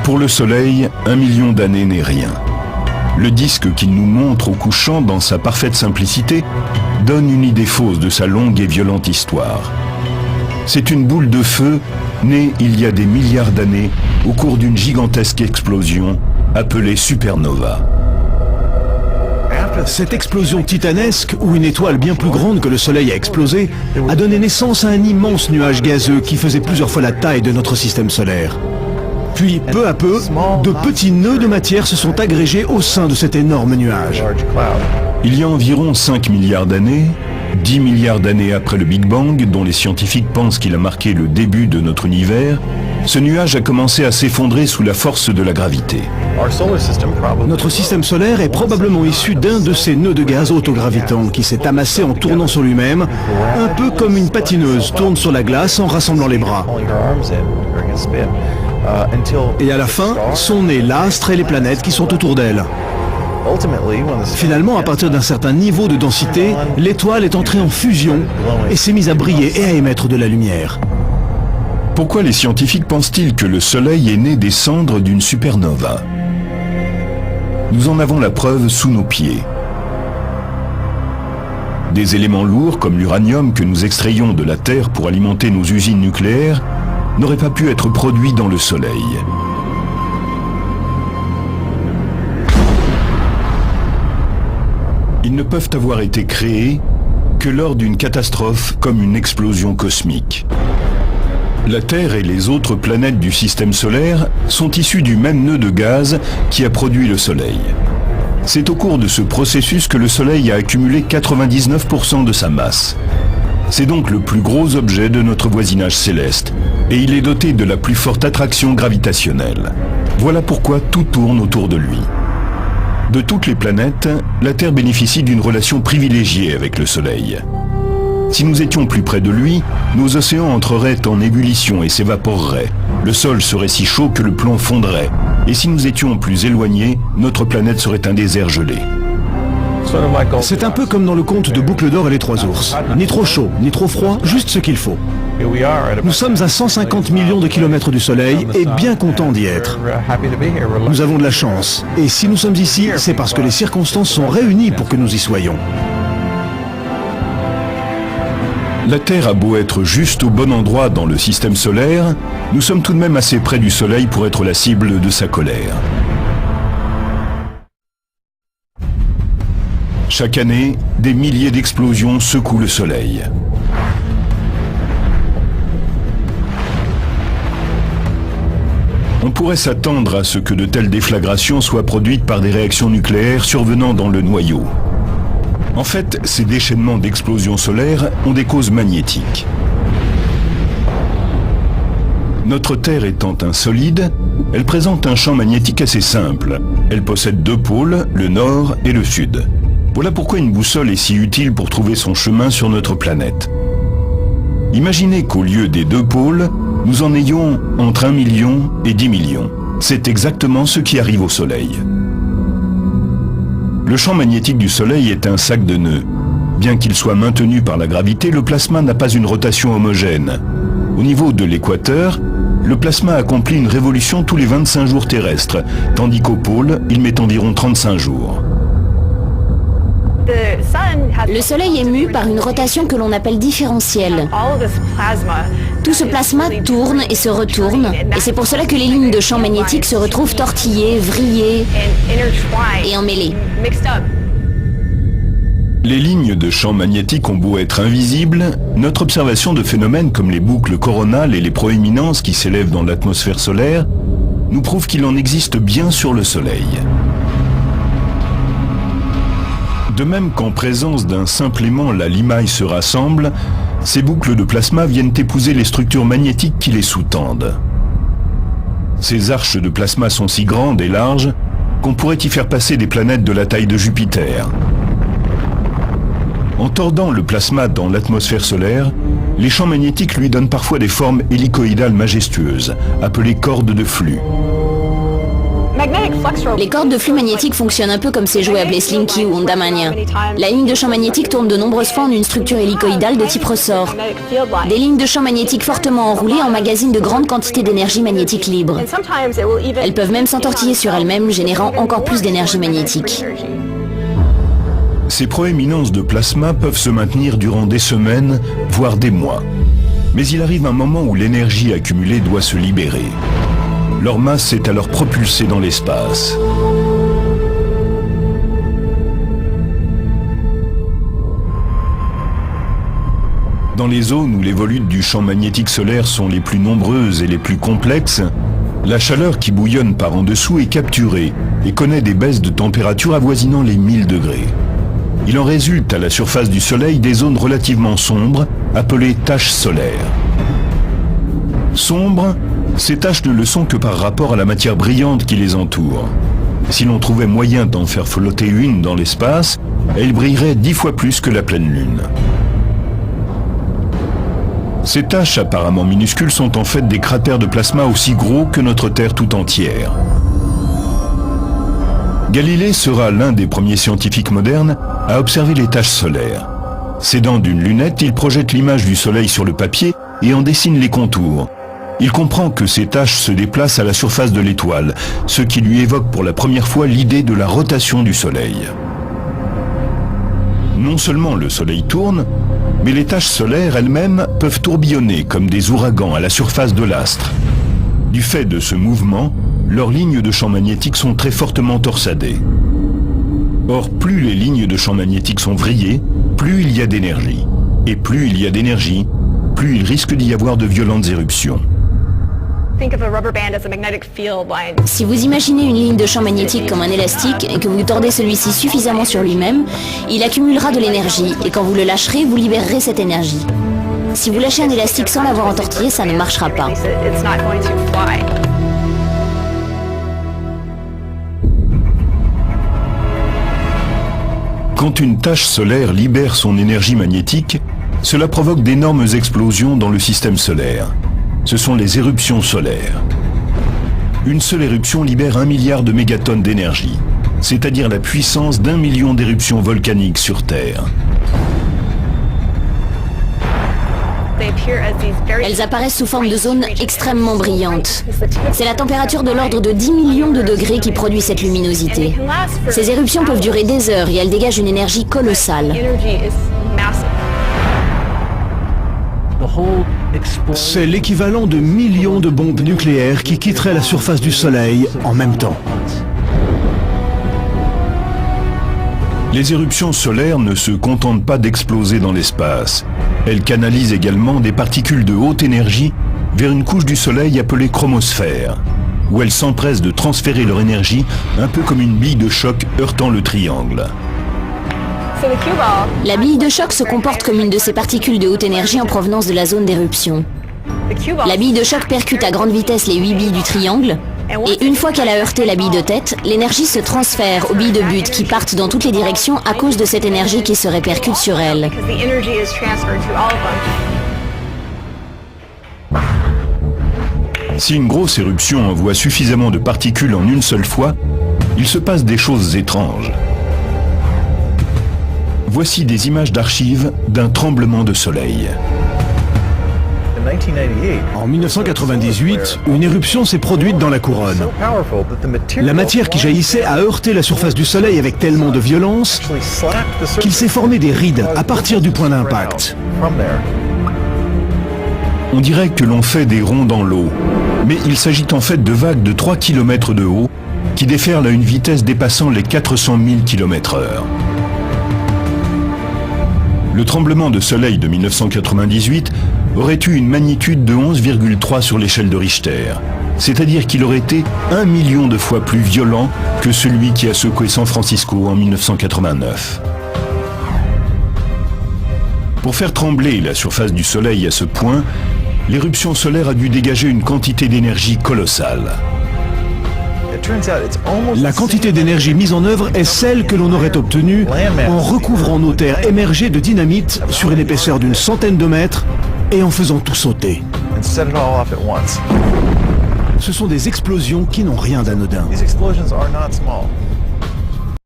Pour le Soleil, 1 million d'années n'est rien. Le disque qu'il nous montre au couchant dans sa parfaite simplicité donne une idée fausse de sa longue et violente histoire. C'est une boule de feu née il y a des milliards d'années au cours d'une gigantesque explosion appelée supernova. Cette explosion titanesque, où une étoile bien plus grande que le Soleil a explosé, a donné naissance à un immense nuage gazeux qui faisait plusieurs fois la taille de notre système solaire. Puis, peu à peu, de petits nœuds de matière se sont agrégés au sein de cet énorme nuage. Il y a environ 5 milliards d'années, 10 milliards d'années après le Big Bang, dont les scientifiques pensent qu'il a marqué le début de notre univers, ce nuage a commencé à s'effondrer sous la force de la gravité. Notre système solaire est probablement issu d'un de ces nœuds de gaz autogravitants qui s'est amassé en tournant sur lui-même, un peu comme une patineuse tourne sur la glace en rassemblant les bras. Et à la fin, sont nés l'astre et les planètes qui sont autour d'elle. Finalement, à partir d'un certain niveau de densité, l'étoile est entrée en fusion et s'est mise à briller et à émettre de la lumière. Pourquoi les scientifiques pensent-ils que le Soleil est né des cendres d'une supernova? Nous en avons la preuve sous nos pieds. Des éléments lourds comme l'uranium que nous extrayons de la Terre pour alimenter nos usines nucléaires n'auraient pas pu être produits dans le Soleil. Ils ne peuvent avoir été créés que lors d'une catastrophe comme une explosion cosmique. La Terre et les autres planètes du système solaire sont issues du même nœud de gaz qui a produit le Soleil. C'est au cours de ce processus que le Soleil a accumulé 99% de sa masse. C'est donc le plus gros objet de notre voisinage céleste, et il est doté de la plus forte attraction gravitationnelle. Voilà pourquoi tout tourne autour de lui. De toutes les planètes, la Terre bénéficie d'une relation privilégiée avec le Soleil. Si nous étions plus près de lui, nos océans entreraient en ébullition et s'évaporeraient. Le sol serait si chaud que le plomb fondrait. Et si nous étions plus éloignés, notre planète serait un désert gelé. C'est un peu comme dans le conte de Boucle d'Or et les Trois Ours. Ni trop chaud, ni trop froid, juste ce qu'il faut. Nous sommes à 150 millions de kilomètres du Soleil et bien contents d'y être. Nous avons de la chance. Et si nous sommes ici, c'est parce que les circonstances sont réunies pour que nous y soyons. La Terre a beau être juste au bon endroit dans le système solaire, nous sommes tout de même assez près du Soleil pour être la cible de sa colère. Chaque année, des milliers d'explosions secouent le Soleil. On pourrait s'attendre à ce que de telles déflagrations soient produites par des réactions nucléaires survenant dans le noyau. En fait, ces déchaînements d'explosions solaires ont des causes magnétiques. Notre Terre étant un solide, elle présente un champ magnétique assez simple. Elle possède deux pôles, le nord et le sud. Voilà pourquoi une boussole est si utile pour trouver son chemin sur notre planète. Imaginez qu'au lieu des deux pôles, nous en ayons entre 1 million et 10 millions. C'est exactement ce qui arrive au Soleil. Le champ magnétique du Soleil est un sac de nœuds. Bien qu'il soit maintenu par la gravité, le plasma n'a pas une rotation homogène. Au niveau de l'équateur, le plasma accomplit une révolution tous les 25 jours terrestres, tandis qu'au pôle, il met environ 35 jours. Le Soleil est mu par une rotation que l'on appelle différentielle. Tout ce plasma tourne et se retourne, et c'est pour cela que les lignes de champ magnétique se retrouvent tortillées, vrillées et emmêlées. Les lignes de champ magnétique ont beau être invisibles, notre observation de phénomènes comme les boucles coronales et les proéminences qui s'élèvent dans l'atmosphère solaire nous prouve qu'il en existe bien sur le Soleil. De même qu'en présence d'un simple aimant, la limaille se rassemble, ces boucles de plasma viennent épouser les structures magnétiques qui les sous-tendent. Ces arches de plasma sont si grandes et larges qu'on pourrait y faire passer des planètes de la taille de Jupiter. En tordant le plasma dans l'atmosphère solaire, les champs magnétiques lui donnent parfois des formes hélicoïdales majestueuses, appelées cordes de flux. Les cordes de flux magnétique fonctionnent un peu comme ces jouets appelés Slinky ou Ondamania. La ligne de champ magnétique tourne de nombreuses fois en une structure hélicoïdale de type ressort. Des lignes de champ magnétique fortement enroulées emmagasinent de grandes quantités d'énergie magnétique libre. Elles peuvent même s'entortiller sur elles-mêmes, générant encore plus d'énergie magnétique. Ces proéminences de plasma peuvent se maintenir durant des semaines, voire des mois. Mais il arrive un moment où l'énergie accumulée doit se libérer. Leur masse est alors propulsée dans l'espace. Dans les zones où les volutes du champ magnétique solaire sont les plus nombreuses et les plus complexes, la chaleur qui bouillonne par en dessous est capturée et connaît des baisses de température avoisinant les 1000 degrés. Il en résulte à la surface du Soleil des zones relativement sombres, appelées taches solaires. Sombres, ces taches ne le sont que par rapport à la matière brillante qui les entoure. Si l'on trouvait moyen d'en faire flotter une dans l'espace, elle brillerait 10 fois plus que la pleine lune. Ces taches apparemment minuscules sont en fait des cratères de plasma aussi gros que notre Terre tout entière. Galilée sera l'un des premiers scientifiques modernes à observer les taches solaires. S'aidant d'une lunette, il projette l'image du Soleil sur le papier et en dessine les contours. Il comprend que ces taches se déplacent à la surface de l'étoile, ce qui lui évoque pour la première fois l'idée de la rotation du Soleil. Non seulement le Soleil tourne, mais les taches solaires elles-mêmes peuvent tourbillonner comme des ouragans à la surface de l'astre. Du fait de ce mouvement, leurs lignes de champ magnétique sont très fortement torsadées. Or, plus les lignes de champ magnétique sont vrillées, plus il y a d'énergie. Et plus il y a d'énergie, plus il risque d'y avoir de violentes éruptions. Si vous imaginez une ligne de champ magnétique comme un élastique et que vous tordez celui-ci suffisamment sur lui-même, il accumulera de l'énergie et quand vous le lâcherez, vous libérerez cette énergie. Si vous lâchez un élastique sans l'avoir entortillé, ça ne marchera pas. Quand une tache solaire libère son énergie magnétique, cela provoque d'énormes explosions dans le système solaire. Ce sont les éruptions solaires. Une seule éruption libère 1 milliard de mégatonnes d'énergie, c'est-à-dire la puissance d'1 million d'éruptions volcaniques sur Terre. Elles apparaissent sous forme de zones extrêmement brillantes. C'est la température de l'ordre de 10 millions de degrés qui produit cette luminosité. Ces éruptions peuvent durer des heures et elles dégagent une énergie colossale. C'est l'équivalent de millions de bombes nucléaires qui quitteraient la surface du Soleil en même temps. Les éruptions solaires ne se contentent pas d'exploser dans l'espace. Elles canalisent également des particules de haute énergie vers une couche du Soleil appelée chromosphère, où elles s'empressent de transférer leur énergie un peu comme une bille de choc heurtant le triangle. La bille de choc se comporte comme une de ces particules de haute énergie en provenance de la zone d'éruption. La bille de choc percute à grande vitesse les 8 billes du triangle, et une fois qu'elle a heurté la bille de tête, l'énergie se transfère aux billes de but qui partent dans toutes les directions à cause de cette énergie qui se répercute sur elles. Si une grosse éruption envoie suffisamment de particules en une seule fois, il se passe des choses étranges. Voici des images d'archives d'un tremblement de soleil. En 1998, une éruption s'est produite dans la couronne. La matière qui jaillissait a heurté la surface du Soleil avec tellement de violence qu'il s'est formé des rides à partir du point d'impact. On dirait que l'on fait des ronds dans l'eau, mais il s'agit en fait de vagues de 3 km de haut qui déferlent à une vitesse dépassant les 400 000 km/h. Le tremblement de soleil de 1998 aurait eu une magnitude de 11,3 sur l'échelle de Richter, c'est-à-dire qu'il aurait été 1 million de fois plus violent que celui qui a secoué San Francisco en 1989. Pour faire trembler la surface du Soleil à ce point, l'éruption solaire a dû dégager une quantité d'énergie colossale. La quantité d'énergie mise en œuvre est celle que l'on aurait obtenue en recouvrant nos terres émergées de dynamite sur une épaisseur d'une centaine de mètres et en faisant tout sauter. Ce sont des explosions qui n'ont rien d'anodin.